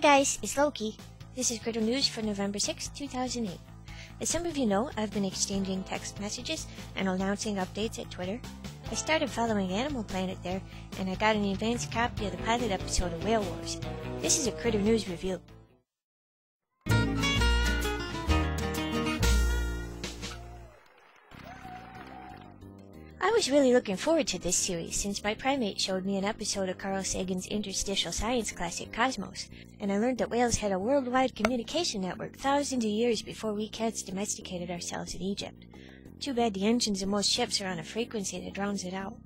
guys, it's Loki. This is Critter News for November 6, 2008. As some of you know, I've been exchanging text messages and announcing updates at Twitter. I started following Animal Planet there, and I got an advanced copy of the pilot episode of Whale Wars. This is a Critter News review. I was really looking forward to this series since my primate showed me an episode of Carl Sagan's interstitial science classic Cosmos, and I learned that whales had a worldwide communication network thousands of years before we cats domesticated ourselves in Egypt. Too bad the engines of most ships are on a frequency that drowns it out.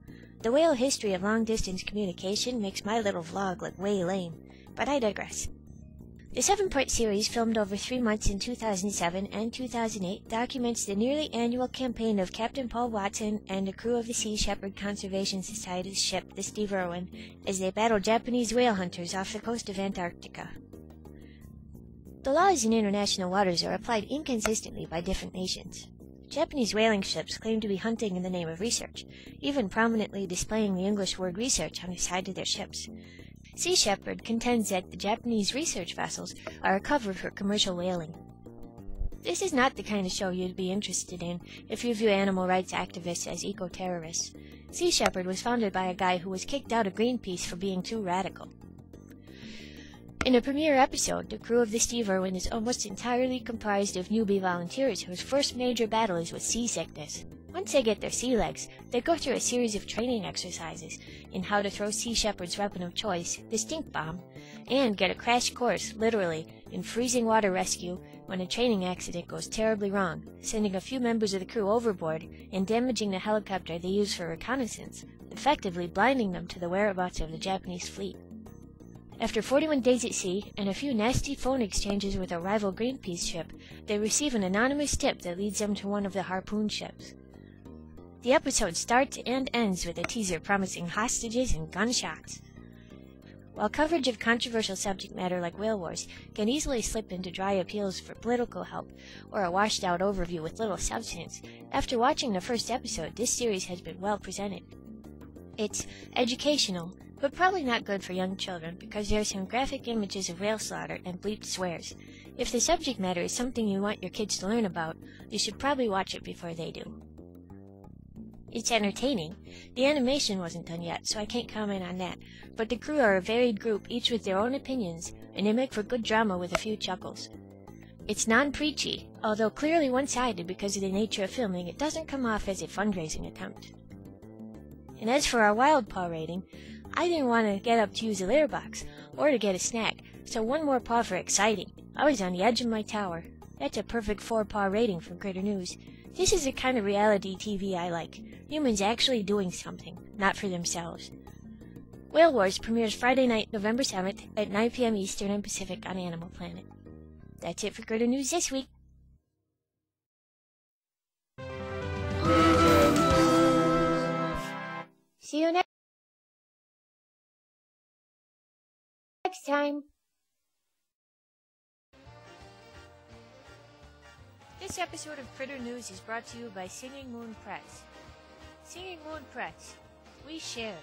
The whale history of long-distance communication makes my little vlog look way lame, but I digress. The 7-part series, filmed over 3 months in 2007 and 2008, documents the nearly annual campaign of Captain Paul Watson and the crew of the Sea Shepherd Conservation Society's ship, the Steve Irwin, as they battle Japanese whale hunters off the coast of Antarctica. The laws in international waters are applied inconsistently by different nations. Japanese whaling ships claim to be hunting in the name of research, even prominently displaying the English word research on the side of their ships. Sea Shepherd contends that the Japanese research vessels are a cover for commercial whaling. This is not the kind of show you'd be interested in if you view animal rights activists as eco-terrorists. Sea Shepherd was founded by a guy who was kicked out of Greenpeace for being too radical. In the premiere episode, the crew of the Steve Irwin is almost entirely comprised of newbie volunteers whose first major battle is with seasickness. Once they get their sea legs, they go through a series of training exercises in how to throw Sea Shepherd's weapon of choice, the stink bomb, and get a crash course, literally, in freezing water rescue when a training accident goes terribly wrong, sending a few members of the crew overboard and damaging the helicopter they use for reconnaissance, effectively blinding them to the whereabouts of the Japanese fleet. After 41 days at sea and a few nasty phone exchanges with a rival Greenpeace ship, they receive an anonymous tip that leads them to one of the harpoon ships. The episode starts and ends with a teaser promising hostages and gunshots. While coverage of controversial subject matter like whale wars can easily slip into dry appeals for political help or a washed-out overview with little substance, after watching the first episode, this series has been well presented. It's educational, but probably not good for young children because there are some graphic images of whale slaughter and bleeped swears. If the subject matter is something you want your kids to learn about, you should probably watch it before they do. It's entertaining. The animation wasn't done yet, so I can't comment on that, but the crew are a varied group, each with their own opinions, and they make for good drama with a few chuckles. It's non-preachy, although clearly one-sided because of the nature of filming. It doesn't come off as a fundraising attempt. And as for our wild paw rating, I didn't want to get up to use a litter box, or to get a snack, so one more paw for exciting. I was on the edge of my tower. That's a perfect 4-paw rating from Critter News. This is the kind of reality TV I like. Humans actually doing something, not for themselves. Whale Wars premieres Friday night, November 7th at 9 p.m. Eastern and Pacific on Animal Planet. That's it for Critter News this week. See you next time. This episode of Critter News is brought to you by Singing Moon Press. Singing Moon Press. We share.